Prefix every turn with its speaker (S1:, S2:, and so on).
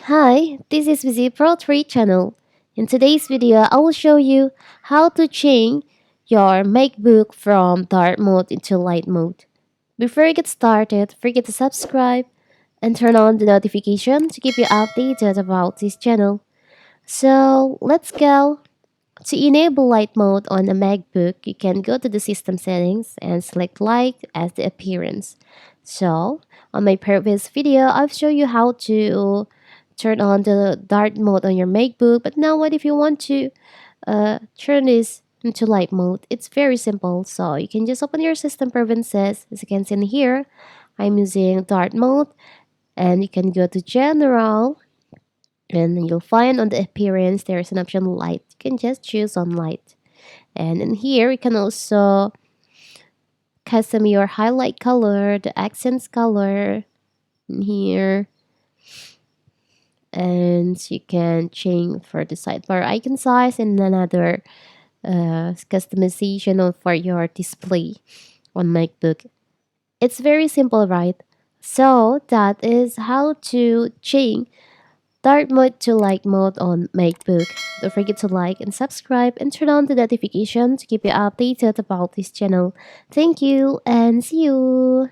S1: Hi, this is Vizi Pro 3 channel. In today's video, I will show you how to change your Macbook from dark mode into light mode. Before you get started, forget to subscribe and turn on the notification to keep you updated about this channel. So let's go. To enable light mode on a MacBook, you can go to the system settings and select light as the appearance. So, on my previous video, I've shown you how to turn on the dark mode on your MacBook. But now what if you want to turn this into light mode? It's very simple. So, you can just open your system preferences. As you can see in here, I'm using dark mode. And you can go to general and then you'll find on the appearance there is an option light. You can just choose on light. And in here you can also custom your highlight color, the accents color in here. And you can change for the sidebar icon size and another customization for your display on MacBook. It's very simple, right? So that is how to change dark mode to light mode on MacBook. Don't forget to like and subscribe and turn on the notification to keep you updated about this channel. Thank you and see you!